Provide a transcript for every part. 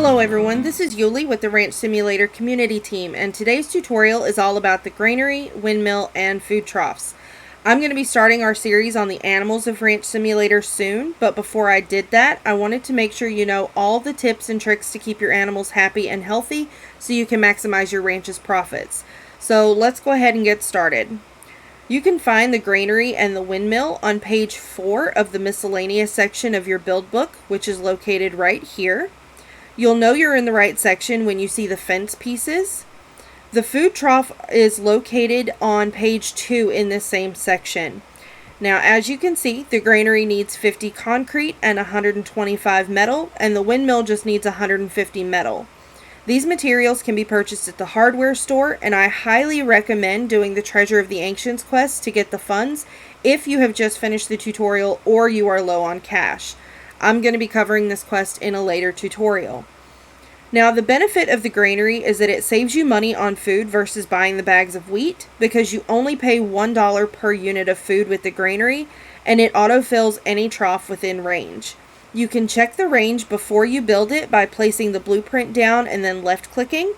Hello everyone, this is Ully with the Ranch Simulator community team, and today's tutorial is all about the granary, windmill, and food troughs. I'm going to be starting our series on the animals of Ranch Simulator soon, but before I did that, I wanted to make sure you know all the tips and tricks to keep your animals happy and healthy so you can maximize your ranch's profits. So let's go ahead and get started. You can find the granary and the windmill on page 4 of the miscellaneous section of your build book, which is located right here. You'll know you're in the right section when you see the fence pieces. The food trough is located on page 2 in this same section. Now, as you can see, the granary needs 50 concrete and 125 metal, and the windmill just needs 150 metal. These materials can be purchased at the hardware store, and I highly recommend doing the Treasure of the Ancients quest to get the funds if you have just finished the tutorial or you are low on cash. I'm going to be covering this quest in a later tutorial. Now, the benefit of the granary is that it saves you money on food versus buying the bags of wheat, because you only pay $1 per unit of food with the granary, and it autofills any trough within range. You can check the range before you build it by placing the blueprint down and then left clicking.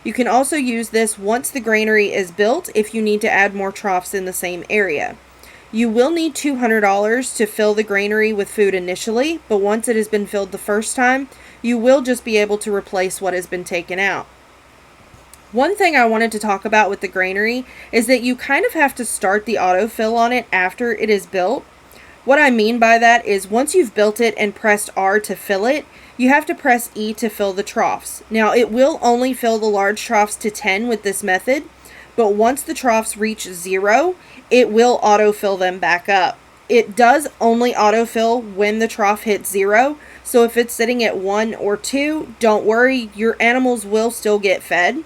You can also use this once the granary is built if you need to add more troughs in the same area. You will need $200 to fill the granary with food initially, but once it has been filled the first time, you will just be able to replace what has been taken out. One thing I wanted to talk about with the granary is that you kind of have to start the autofill on it after it is built. What I mean by that is once you've built it and pressed R to fill it, you have to press E to fill the troughs. Now, it will only fill the large troughs to 10 with this method, but once the troughs reach 0, it will autofill them back up. It does only autofill when the trough hits 0, so if it's sitting at 1 or 2, don't worry, your animals will still get fed.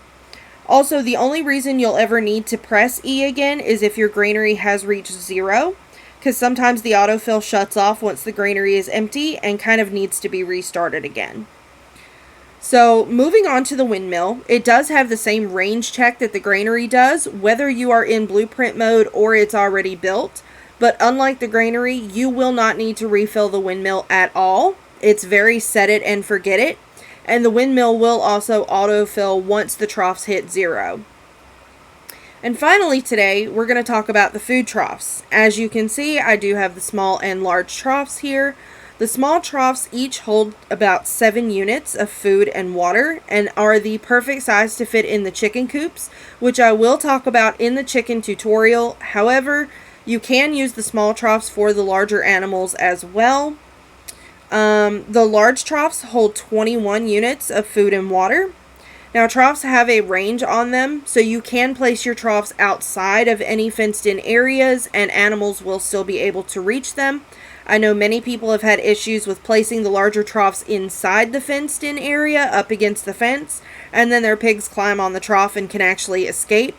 Also, the only reason you'll ever need to press E again is if your granary has reached 0, because sometimes the autofill shuts off once the granary is empty and kind of needs to be restarted again. So, moving on to the windmill, it does have the same range check that the granary does, whether you are in blueprint mode or it's already built. But unlike the granary, you will not need to refill the windmill at all. It's very set it and forget it. And the windmill will also autofill once the troughs hit 0. And finally today, we're going to talk about the food troughs. As you can see, I do have the small and large troughs here. The small troughs each hold about 7 units of food and water and are the perfect size to fit in the chicken coops, which I will talk about in the chicken tutorial. However, you can use the small troughs for the larger animals as well. The large troughs hold 21 units of food and water. Now, troughs have a range on them, so you can place your troughs outside of any fenced-in areas and animals will still be able to reach them. I know many people have had issues with placing the larger troughs inside the fenced-in area up against the fence, and then their pigs climb on the trough and can actually escape.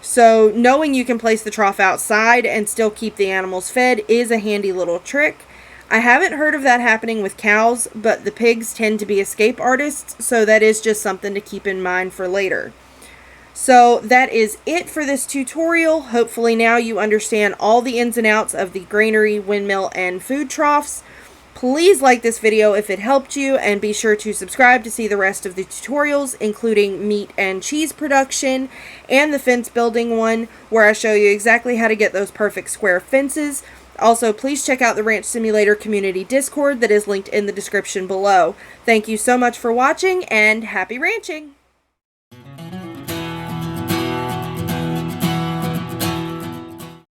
So knowing you can place the trough outside and still keep the animals fed is a handy little trick. I haven't heard of that happening with cows, but the pigs tend to be escape artists, so that is just something to keep in mind for later. So that is it for this tutorial. Hopefully now you understand all the ins and outs of the granary, windmill, and food troughs. Please like this video if it helped you, and be sure to subscribe to see the rest of the tutorials, including meat and cheese production, and the fence building one, where I show you exactly how to get those perfect square fences. Also, please check out the Ranch Simulator community Discord that is linked in the description below. Thank you so much for watching, and happy ranching!